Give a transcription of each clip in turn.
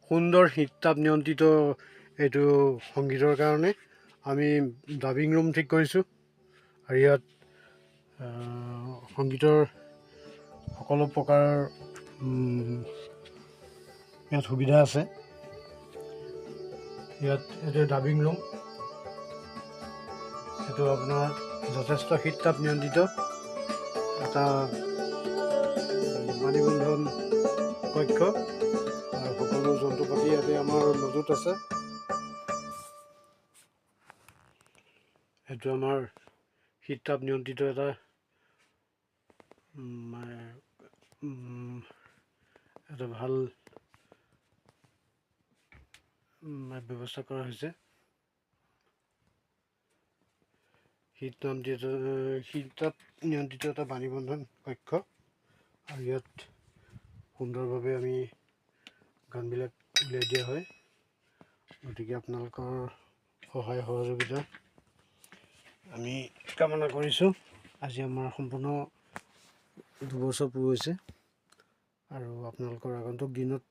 সুন্দৰ শীত-তাপ নিয়ন্ত্ৰিত এইটো সংগীতৰ কাৰণে আমি ডাবিং ৰুম ঠিক কৰিছোঁ। আৰু ইয়াত সংগীতৰ সকলো প্ৰকাৰ ইয়াত সুবিধা আছে। ইয়াত এইটো ডাবিং ৰুম, এইটো আপোনাৰ যথেষ্ট শীত-তাপ নিয়ন্ত্ৰিত এটা পানীবন্ধন কক্ষ। আৰু সকলো যন্ত্ৰ পাতি ইয়াতে আমাৰ মজুত আছে। এইটো আমাৰ শীত-তাপ নিয়ন্ত্ৰিত এটা ভাল ব্যৱস্থা কৰা হৈছে। শীত-তাপ নিয়ন্ত্ৰিত এটা পানীবন্ধন কক্ষ। আৰু ইয়াত সুন্দৰভাৱে আমি গানবিলাক উলিয়াই দিয়া হয়। গতিকে আপোনালোকৰ সহায় সহযোগিতা আমি কামনা কৰিছোঁ। আজি আমাৰ সম্পূৰ্ণ 2 বছৰ পূৰ হৈছে আৰু আপোনালোকৰ আগন্তুক দিনত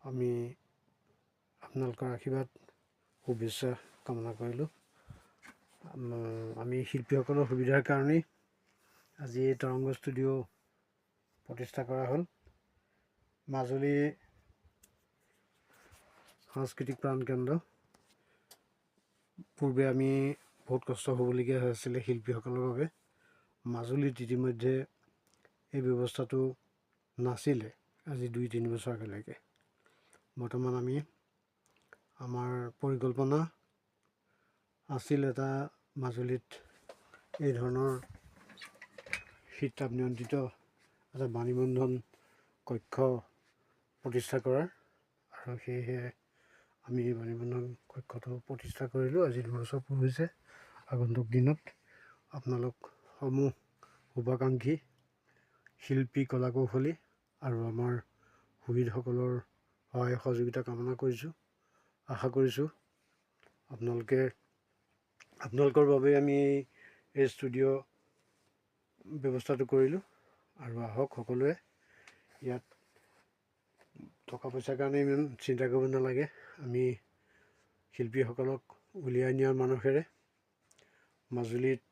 আমি আপোনালোকৰ আশীৰ্বাদ শুভেচ্ছা কামনা কৰিলোঁ। আমি শিল্পীসকলৰ সুবিধাৰ কাৰণেই আজি এই তৰংগ ষ্টুডিঅ' প্ৰতিষ্ঠা কৰা হ'ল। মাজুলী সাংস্কৃতিক প্ৰাণকেন্দ্ৰ। পূৰ্বে আমি বহুত কষ্ট হ'বলগীয়া হৈছিলে শিল্পীসকলৰ বাবে। মাজুলীত ইতিমধ্যে এই ব্যৱস্থাটো নাছিলে আজি 2-3 বছৰ আগলৈকে। বৰ্তমান আমি আমাৰ পৰিকল্পনা আছিল এটা মাজুলীত এই ধৰণৰ শীত-তাপ নিয়ন্ত্ৰিত এটা পানীবন্ধন কক্ষ প্ৰতিষ্ঠা কৰাৰ, আৰু সেয়েহে আমি এই পানীবন্ধন কক্ষটো প্ৰতিষ্ঠা কৰিলোঁ। আজি 2 বছৰ পূৰ হৈছে। আগন্তুক দিনত আপোনালোক সমূহ শুভাকাংক্ষী শিল্পী, কলা কৌশলী আৰু আমাৰ শহীদসকলৰ সহায় সহযোগিতা কামনা কৰিছোঁ। আশা কৰিছোঁ আপোনালোকৰ বাবে আমি এই ষ্টুডিঅ' ব্যৱস্থাটো কৰিলোঁ। আৰু আহক সকলোৱে ইয়াত টকা পইচাৰ কাৰণে ইমান চিন্তা কৰিব নালাগে। আমি শিল্পীসকলক উলিয়াই নিয়াৰ মানসেৰে মাজুলীত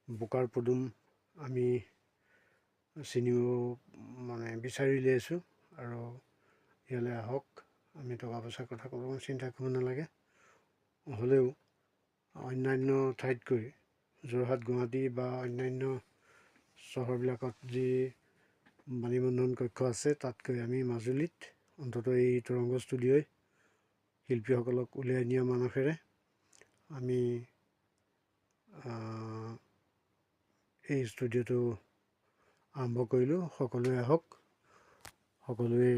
বোকাৰ পদুম আমি চিনিব বিচাৰি উলিয়াইছোঁ। আৰু ইয়ালৈ আহক, আমি টকা পইচাৰ কথা কোনো চিন্তা কৰিব নালাগে। হ'লেও অন্যান্য ঠাইতকৈ যোৰহাট, গুৱাহাটী বা অন্যান্য চহৰবিলাকত যি বাণীবন্ধন কক্ষ আছে তাতকৈ আমি মাজুলীত অন্ততঃ এই তৰংগ ষ্টুডিঅ'ই শিল্পীসকলক উলিয়াই নিয়াৰ মানসেৰে আমি এই ষ্টুডিঅ'টো আৰম্ভ কৰিলোঁ। সকলোৱে আহক, সকলোৱে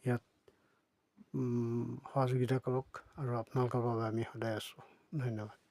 ইয়াত সহযোগিতা কৰক, আৰু আপোনালোকৰ বাবে আমি সদায় আছোঁ। ধন্যবাদ।